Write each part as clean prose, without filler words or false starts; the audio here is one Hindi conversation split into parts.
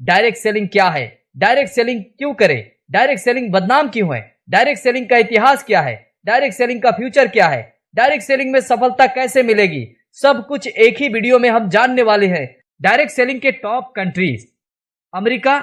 डायरेक्ट सेलिंग क्या है, डायरेक्ट सेलिंग क्यों करें, डायरेक्ट सेलिंग बदनाम क्यों है, डायरेक्ट सेलिंग का इतिहास क्या है, डायरेक्ट सेलिंग का फ्यूचर क्या है, डायरेक्ट सेलिंग में सफलता कैसे मिलेगी, सब कुछ एक ही वीडियो में हम जानने वाले हैं। डायरेक्ट सेलिंग के टॉप कंट्रीज: अमेरिका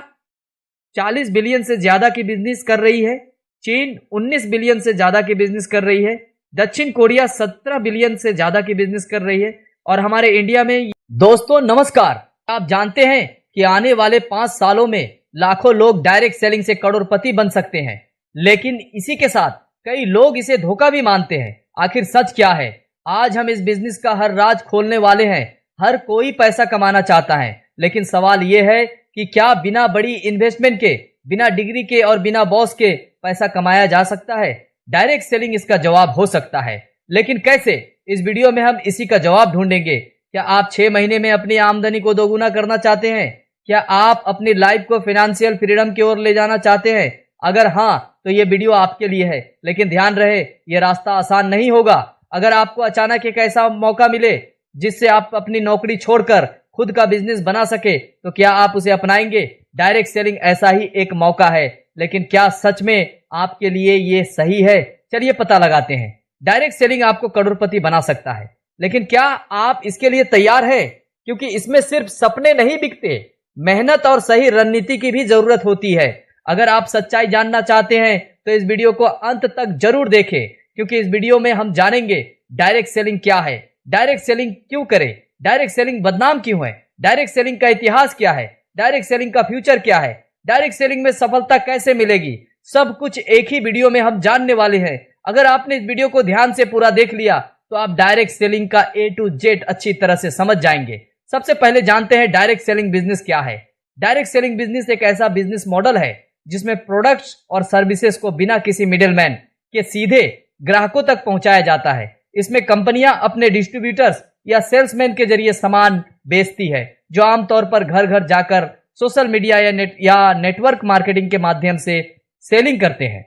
40 बिलियन से ज्यादा की बिजनेस कर रही है, चीन 19 बिलियन से ज्यादा की बिजनेस कर रही है, दक्षिण कोरिया 17 बिलियन से ज्यादा की बिजनेस कर रही है, और हमारे इंडिया में। दोस्तों नमस्कार, आप जानते हैं कि आने वाले 5 सालों में लाखों लोग डायरेक्ट सेलिंग से करोड़पति बन सकते हैं, लेकिन इसी के साथ कई लोग इसे धोखा भी मानते हैं। आखिर सच क्या है? आज हम इस बिजनेस का हर राज खोलने वाले हैं। हर कोई पैसा कमाना चाहता है, लेकिन सवाल यह है कि क्या बिना बड़ी इन्वेस्टमेंट के, बिना डिग्री के और बिना बॉस के पैसा कमाया जा सकता है? डायरेक्ट सेलिंग इसका जवाब हो सकता है, लेकिन कैसे? इस वीडियो में हम इसी का जवाब ढूंढेंगे। क्या आप 6 महीने में अपनी आमदनी को दोगुना करना चाहते हैं? क्या आप अपनी लाइफ को फाइनेंशियल फ्रीडम की ओर ले जाना चाहते हैं? अगर हाँ, तो ये वीडियो आपके लिए है, लेकिन ध्यान रहे ये रास्ता आसान नहीं होगा। अगर आपको अचानक एक ऐसा मौका मिले जिससे आप अपनी नौकरी छोड़कर खुद का बिजनेस बना सके, तो क्या आप उसे अपनाएंगे? डायरेक्ट सेलिंग ऐसा ही एक मौका है, लेकिन क्या सच में आपके लिए ये सही है? चलिए पता लगाते हैं। डायरेक्ट सेलिंग आपको करोड़पति बना सकता है, लेकिन क्या आप इसके लिए तैयार हैं? क्योंकि इसमें सिर्फ सपने नहीं बिकते, मेहनत और सही रणनीति की भी जरूरत होती है। अगर आप सच्चाई जानना चाहते हैं तो इस वीडियो को अंत तक जरूर देखें, क्योंकि इस वीडियो में हम जानेंगे डायरेक्ट सेलिंग क्या है, डायरेक्ट सेलिंग क्यों करें, डायरेक्ट सेलिंग बदनाम क्यों है, डायरेक्ट सेलिंग का इतिहास क्या है, डायरेक्ट सेलिंग का फ्यूचर क्या है, डायरेक्ट सेलिंग में सफलता कैसे मिलेगी, सब कुछ एक ही वीडियो में हम जानने वाले हैं। अगर आपने इस वीडियो को ध्यान से पूरा देख लिया तो आप डायरेक्ट सेलिंग का A to Z अच्छी तरह से समझ जाएंगे। सबसे पहले जानते हैं डायरेक्ट सेलिंग बिजनेस क्या है। डायरेक्ट सेलिंग बिजनेस एक ऐसा बिजनेस मॉडल है जिसमें प्रोडक्ट्स और सर्विसेज को बिना किसी मिडिलमैन के सीधे ग्राहकों तक पहुंचाया जाता है। इसमें कंपनियां अपने डिस्ट्रीब्यूटर्स या सेल्समैन के जरिए सामान बेचती है, जो आमतौर पर घर घर जाकर सोशल मीडिया या नेटवर्क मार्केटिंग के माध्यम से सेलिंग करते हैं।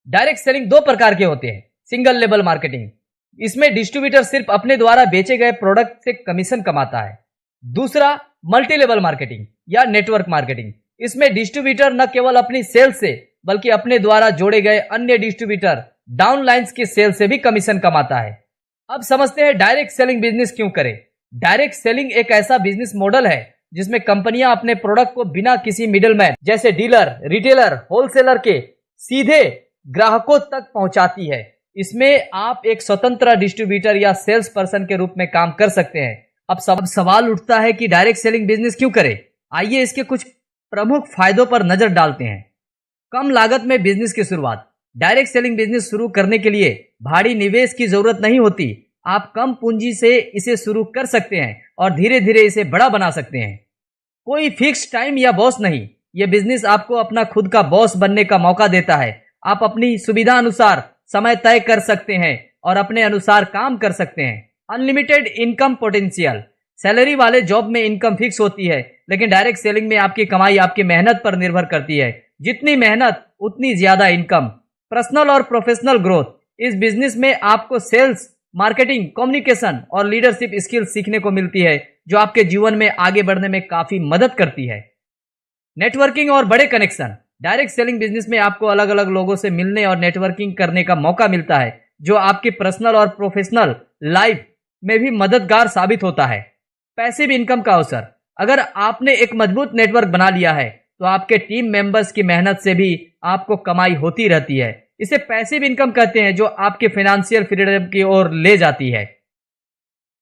डायरेक्ट सेलिंग 2 प्रकार के होते हैं। सिंगल लेवल मार्केटिंग, इसमें डिस्ट्रीब्यूटर सिर्फ अपने द्वारा बेचे गए प्रोडक्ट से कमीशन कमाता है। दूसरा, मल्टी लेवल मार्केटिंग या नेटवर्क मार्केटिंग, इसमें डिस्ट्रीब्यूटर न केवल अपनी सेल से बल्कि अपने द्वारा जोड़े गए अन्य डिस्ट्रीब्यूटर डाउनलाइंस की सेल से भी कमीशन कमाता है। अब समझते हैं डायरेक्ट सेलिंग बिजनेस क्यों करें। डायरेक्ट सेलिंग एक ऐसा बिजनेस मॉडल है जिसमें कंपनियां अपने प्रोडक्ट को बिना किसी मिडिलमैन जैसे डीलर, रिटेलर, होलसेलर के सीधे ग्राहकों तक पहुंचाती है। इसमें आप एक स्वतंत्र डिस्ट्रीब्यूटर या सेल्स पर्सन के रूप में काम कर सकते हैं। अब सवाल उठता है कि डायरेक्ट सेलिंग बिजनेस क्यों करें। आइए इसके कुछ प्रमुख फायदों पर नजर डालते हैं। कम लागत में बिजनेस की शुरुआत। डायरेक्ट सेलिंग बिजनेस शुरू करने के लिए भारी निवेश की जरूरत नहीं होती। आप कम पूंजी से इसे शुरू कर सकते हैं और धीरे धीरे इसे बड़ा बना सकते हैं। कोई फिक्स टाइम या बॉस नहीं, यह बिजनेस आपको अपना खुद का बॉस बनने का मौका देता है। आप अपनी सुविधा अनुसार समय तय कर सकते हैं और अपने अनुसार काम कर सकते हैं। अनलिमिटेड इनकम पोटेंशियल, सैलरी वाले जॉब में इनकम फिक्स होती है, लेकिन डायरेक्ट सेलिंग में आपकी कमाई आपकी मेहनत पर निर्भर करती है। जितनी मेहनत उतनी ज्यादा इनकम। पर्सनल और प्रोफेशनल ग्रोथ, इस बिजनेस में आपको सेल्स, मार्केटिंग, कम्युनिकेशन और लीडरशिप स्किल सीखने को मिलती है, जो आपके जीवन में आगे बढ़ने में काफी मदद करती है। नेटवर्किंग और बड़े कनेक्शन, डायरेक्ट सेलिंग बिजनेस में आपको अलग अलग लोगों से मिलने और नेटवर्किंग करने का मौका मिलता है, जो आपकी पर्सनल और प्रोफेशनल लाइफ में भी मददगार साबित होता है। पैसिव इनकम का अवसर, अगर आपने एक मजबूत नेटवर्क बना लिया है तो आपके टीम मेंबर्स की मेहनत से भी आपको कमाई होती रहती है। इसे पैसिव इनकम कहते हैं, जो आपके फाइनेंशियल फ्रीडम की ओर ले जाती है।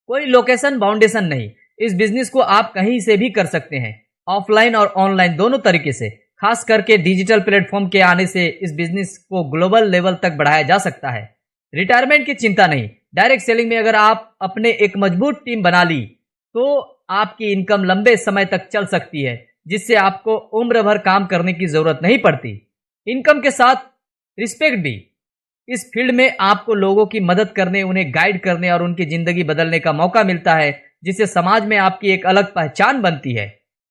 कोई लोकेशन बाउंडेशन नहीं, इस बिजनेस को आप कहीं से भी कर सकते हैं, ऑफलाइन और ऑनलाइन दोनों तरीके से। खास करके डिजिटल प्लेटफॉर्म के आने से इस बिजनेस को ग्लोबल लेवल तक बढ़ाया जा सकता है। रिटायरमेंट की चिंता नहीं, डायरेक्ट सेलिंग में अगर आप अपने एक मजबूत टीम बना ली तो आपकी इनकम लंबे समय तक चल सकती है, जिससे आपको उम्र भर काम करने की जरूरत नहीं पड़ती। इनकम के साथ रिस्पेक्ट भी, इस फील्ड में आपको लोगों की मदद करने, उन्हें गाइड करने और उनकी जिंदगी बदलने का मौका मिलता है, जिससे समाज में आपकी एक अलग पहचान बनती है।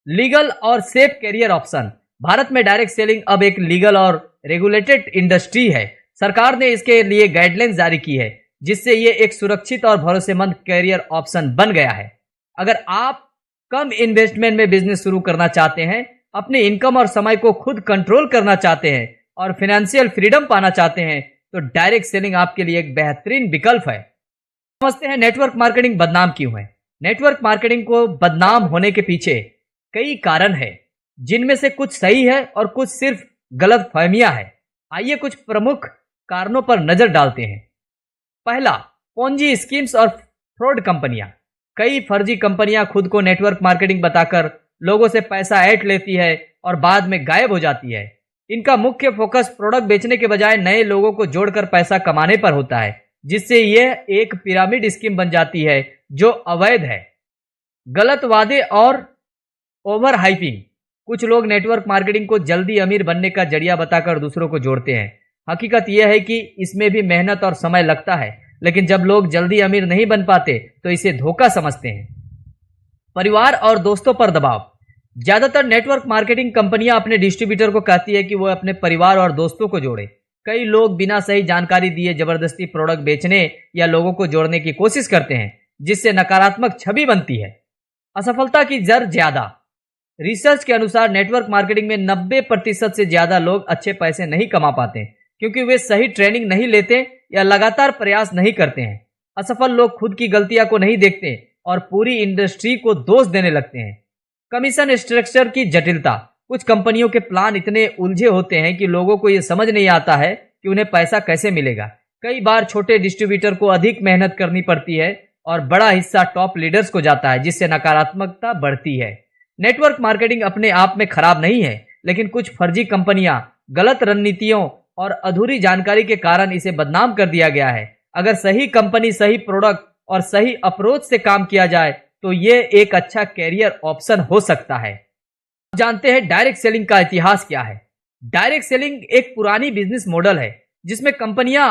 लीगल और सेफ कैरियर ऑप्शन, भारत में डायरेक्ट सेलिंग अब एक लीगल और रेगुलेटेड इंडस्ट्री है। सरकार ने इसके लिए गाइडलाइंस जारी की है, जिससे ये एक सुरक्षित और भरोसेमंद कैरियर ऑप्शन बन गया है। अगर आप कम इन्वेस्टमेंट में बिजनेस शुरू करना चाहते हैं अपनी इनकम और समय को खुद कंट्रोल करना चाहते हैं और फाइनेंशियल फ्रीडम पाना चाहते हैं तो डायरेक्ट सेलिंग आपके लिए एक बेहतरीन विकल्प है। समझते हैं नेटवर्क मार्केटिंग बदनाम क्यों है। नेटवर्क मार्केटिंग को बदनाम होने के पीछे कई कारण है, जिनमें से कुछ सही है और कुछ सिर्फ गलत फहमियां है। आइए कुछ प्रमुख कारणों पर नजर डालते हैं। पहला, पोंजी स्कीम्स और फ्रॉड कंपनियां। कई फर्जी कंपनियां खुद को नेटवर्क मार्केटिंग बताकर लोगों से पैसा ऐंठ लेती है और बाद में गायब हो जाती है। इनका मुख्य फोकस प्रोडक्ट बेचने के बजाय नए लोगों को जोड़कर पैसा कमाने पर होता है, जिससे यह एक पिरामिड स्कीम बन जाती है जो अवैध है। गलत वादे और ओवर हाइपिंग। कुछ लोग नेटवर्क मार्केटिंग को जल्दी अमीर बनने का जरिया बताकर दूसरों को जोड़ते हैं। हकीकत यह है कि इसमें भी मेहनत और समय लगता है, लेकिन जब लोग जल्दी अमीर नहीं बन पाते तो इसे धोखा समझते हैं। परिवार और दोस्तों पर दबाव। ज्यादातर नेटवर्क मार्केटिंग कंपनियां अपने डिस्ट्रीब्यूटर को कहती है कि वो अपने परिवार और दोस्तों को जोड़े। कई लोग बिना सही जानकारी दिए जबरदस्ती प्रोडक्ट बेचने या लोगों को जोड़ने की कोशिश करते हैं, जिससे नकारात्मक छवि बनती है। असफलता की दर ज्यादा। रिसर्च के अनुसार नेटवर्क मार्केटिंग में 90% से ज्यादा लोग अच्छे पैसे नहीं कमा पाते क्योंकि वे सही ट्रेनिंग नहीं लेते या लगातार प्रयास नहीं करते हैं। असफल लोग खुद की गलतियां को नहीं देखते और पूरी इंडस्ट्री को दोष देने लगते हैं। कमीशन स्ट्रक्चर की जटिलता। कुछ कंपनियों के प्लान इतने उलझे होते हैं कि लोगों को यह समझ नहीं आता है कि उन्हें पैसा कैसे मिलेगा। कई बार छोटे डिस्ट्रीब्यूटर को अधिक मेहनत करनी पड़ती है और बड़ा हिस्सा टॉप लीडर्स को जाता है, जिससे नकारात्मकता बढ़ती है। नेटवर्क मार्केटिंग अपने आप में खराब नहीं है, लेकिन कुछ फर्जी कंपनियां, गलत रणनीतियों और अधूरी जानकारी के कारण इसे बदनाम कर दिया गया है। अगर सही कंपनी, सही प्रोडक्ट और सही अप्रोच से काम किया जाए तो ये एक अच्छा कैरियर ऑप्शन हो सकता है। जानते हैं डायरेक्ट सेलिंग का इतिहास क्या है। डायरेक्ट सेलिंग एक पुरानी बिजनेस मॉडल है जिसमें कंपनियां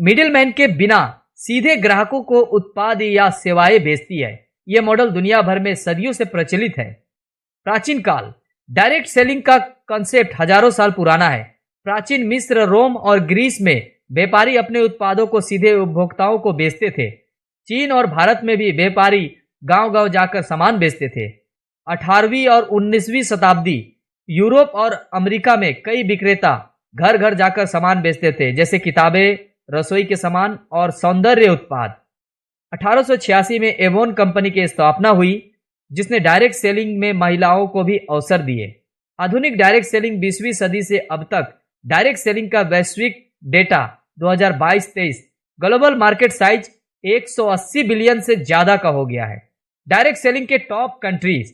मिडिलमैन के बिना सीधे ग्राहकों को उत्पाद या सेवाएं बेचती है। यह मॉडल दुनिया भर में सदियों से प्रचलित है। प्राचीन काल। डायरेक्ट सेलिंग का कॉन्सेप्ट हजारों साल पुराना है। प्राचीन मिस्र, रोम और ग्रीस में व्यापारी अपने उत्पादों को सीधे उपभोक्ताओं को बेचते थे। चीन और भारत में भी व्यापारी गांव-गांव जाकर सामान बेचते थे। 18वीं और 19वीं शताब्दी। यूरोप और अमेरिका में कई विक्रेता घर घर जाकर सामान बेचते थे, जैसे किताबें, रसोई के सामान और सौंदर्य उत्पाद। 1886 में एवोन कंपनी की स्थापना हुई, जिसने डायरेक्ट सेलिंग में महिलाओं को भी अवसर दिए। आधुनिक डायरेक्ट सेलिंग 20वीं सदी से अब तक डायरेक्ट सेलिंग का वैश्विक data 2022-23 global market size 180 billion से ज्यादा का हो गया है। डायरेक्ट सेलिंग के टॉप कंट्रीज।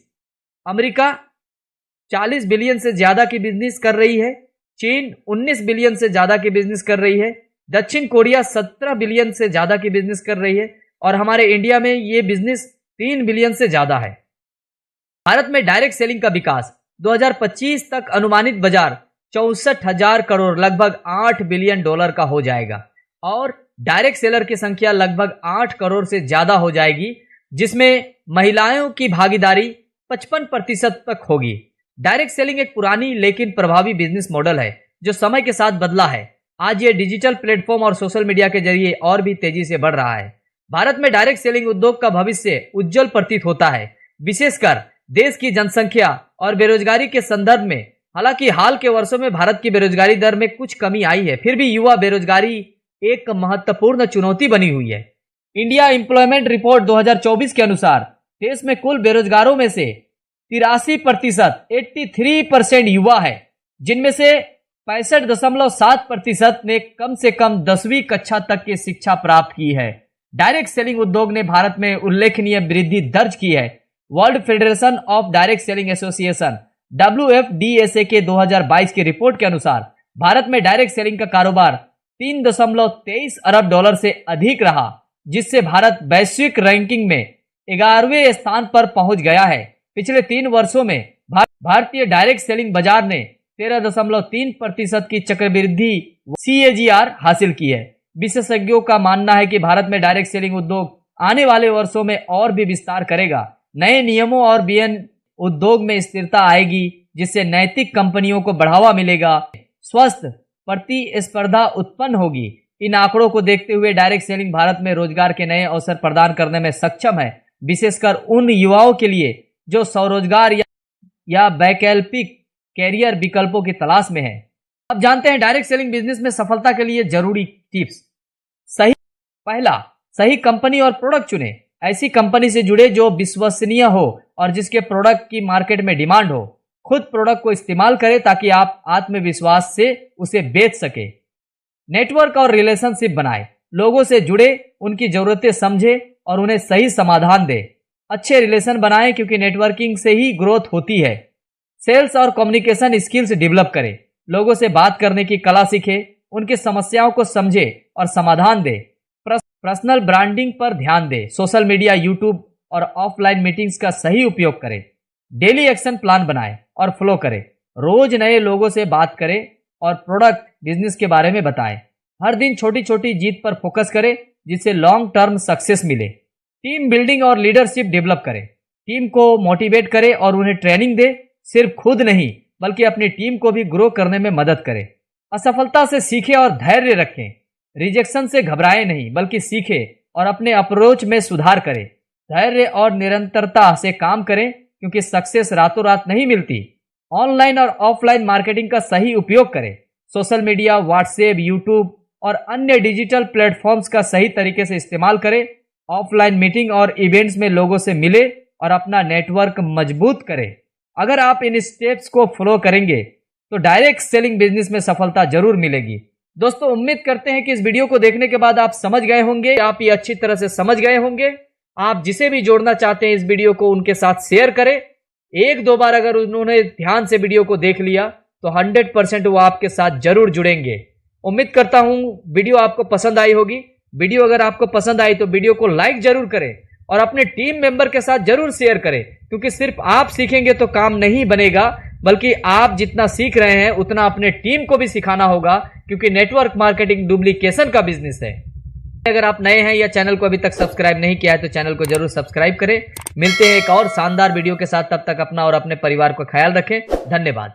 अमेरिका 40 बिलियन से ज्यादा की बिजनेस कर रही है। चीन 19 बिलियन से ज्यादा की बिजनेस कर रही है। दक्षिण कोरिया 17 बिलियन से ज्यादा की बिजनेस कर रही है और हमारे इंडिया में ये बिजनेस 3 बिलियन से ज्यादा है। भारत में डायरेक्ट सेलिंग का विकास 2025 तक अनुमानित बाजार 64,000 करोड़ लगभग $8 बिलियन का हो जाएगा और डायरेक्ट सेलर की संख्या लगभग 8 करोड़ से ज्यादा हो जाएगी, जिसमें महिलाओं की भागीदारी 55% तक होगी। डायरेक्ट सेलिंग एक पुरानी लेकिन प्रभावी बिजनेस मॉडल है जो समय के साथ बदला है। आज ये डिजिटल प्लेटफॉर्म और सोशल मीडिया के जरिए और भी तेजी से बढ़ रहा है। भारत में डायरेक्ट सेलिंग उद्योग का भविष्य उज्जवल प्रतीत होता है, विशेषकर देश की जनसंख्या और बेरोजगारी के संदर्भ में। हालांकि हाल के वर्षों में भारत की बेरोजगारी दर में कुछ कमी आई है, फिर भी युवा बेरोजगारी एक महत्वपूर्ण चुनौती बनी हुई है। इंडिया एम्प्लॉयमेंट रिपोर्ट 2024 के अनुसार देश में कुल बेरोजगारों में से 83% 83% युवा है, जिनमें से 65.7% ने कम से कम 10वीं कक्षा तक की शिक्षा प्राप्त की है। डायरेक्ट सेलिंग उद्योग ने भारत में उल्लेखनीय वृद्धि दर्ज की है। World federation of direct selling association WFDSA के 2022 की रिपोर्ट के अनुसार भारत में डायरेक्ट सेलिंग का कारोबार 3.23 अरब डॉलर से अधिक रहा, जिससे भारत वैश्विक रैंकिंग में 11वें स्थान पर पहुंच गया है। पिछले 3 वर्षों में भारतीय डायरेक्ट सेलिंग बाजार ने 13.3% की चक्रवृद्धि CAGR हासिल की है। विशेषज्ञों का मानना है कि भारत में डायरेक्ट सेलिंग उद्योग आने वाले वर्षों में और भी विस्तार करेगा। नए नियमों और बीएन उद्योग में स्थिरता आएगी, जिससे नैतिक कंपनियों को बढ़ावा मिलेगा, स्वस्थ प्रतिस्पर्धा उत्पन्न होगी। इन आंकड़ों को देखते हुए डायरेक्ट सेलिंग भारत में रोजगार के नए अवसर प्रदान करने में सक्षम है, विशेषकर उन युवाओं के लिए जो स्वरोजगार या वैकल्पिक कैरियर विकल्पों की तलाश में हैं। अब जानते हैं डायरेक्ट सेलिंग बिजनेस में सफलता के लिए जरूरी टिप्स। पहला, सही कंपनी और प्रोडक्ट चुनें। ऐसी कंपनी से जुड़े जो विश्वसनीय हो और जिसके प्रोडक्ट की मार्केट में डिमांड हो। खुद प्रोडक्ट को इस्तेमाल करें ताकि आप आत्मविश्वास से उसे बेच सके। नेटवर्क और रिलेशनशिप बनाएं। लोगों से जुड़े, उनकी जरूरतें समझें और उन्हें सही समाधान दें। अच्छे रिलेशन बनाएं क्योंकि नेटवर्किंग से ही ग्रोथ होती है। सेल्स और कम्युनिकेशन स्किल्स डेवलप करें। लोगों से बात करने की कला सीखें, उनकी समस्याओं को समझें और समाधान दें। पर्सनल ब्रांडिंग पर ध्यान दें। सोशल मीडिया, यूट्यूब और ऑफलाइन मीटिंग्स का सही उपयोग करें। डेली एक्शन प्लान बनाएं और फॉलो करें। रोज नए लोगों से बात करें और प्रोडक्ट बिजनेस के बारे में बताएं। हर दिन छोटी छोटी जीत पर फोकस करें जिससे लॉन्ग टर्म सक्सेस मिले। टीम बिल्डिंग और लीडरशिप डेवलप करें। टीम को मोटिवेट करें और उन्हें ट्रेनिंग दें। सिर्फ खुद नहीं बल्कि अपनी टीम को भी ग्रो करने में मदद करें। असफलता से सीखें और धैर्य रखें। रिजेक्शन से घबराएं नहीं बल्कि सीखें और अपने अप्रोच में सुधार करें। धैर्य और निरंतरता से काम करें क्योंकि सक्सेस रातों रात नहीं मिलती। ऑनलाइन और ऑफलाइन मार्केटिंग का सही उपयोग करें। सोशल मीडिया, व्हाट्सएप, यूट्यूब और अन्य डिजिटल प्लेटफॉर्म्स का सही तरीके से इस्तेमाल करें। ऑफलाइन मीटिंग और इवेंट्स में लोगों से मिले और अपना नेटवर्क मजबूत करें। अगर आप इन स्टेप्स को फॉलो करेंगे तो डायरेक्ट सेलिंग बिजनेस में सफलता जरूर मिलेगी। दोस्तों, उम्मीद करते हैं कि इस वीडियो को देखने के बाद आप समझ गए होंगे, आप ये अच्छी तरह से समझ गए होंगे। आप जिसे भी जोड़ना चाहते हैं इस वीडियो को उनके साथ शेयर करें। एक दो बार अगर उन्होंने ध्यान से वीडियो को देख लिया तो 100% वो आपके साथ जरूर जुड़ेंगे। उम्मीद करता हूं वीडियो आपको पसंद आई होगी। वीडियो अगर आपको पसंद आई तो वीडियो को लाइक जरूर करें और अपने टीम मेंबर के साथ जरूर शेयर करें, क्योंकि सिर्फ आप सीखेंगे तो काम नहीं बनेगा, बल्कि आप जितना सीख रहे हैं उतना अपने टीम को भी सिखाना होगा, क्योंकि नेटवर्क मार्केटिंग डुप्लीकेशन का बिजनेस है। अगर आप नए हैं या चैनल को अभी तक सब्सक्राइब नहीं किया है तो चैनल को जरूर सब्सक्राइब करें। मिलते हैं एक और शानदार वीडियो के साथ, तब तक अपना और अपने परिवार को ख्याल रखें। धन्यवाद।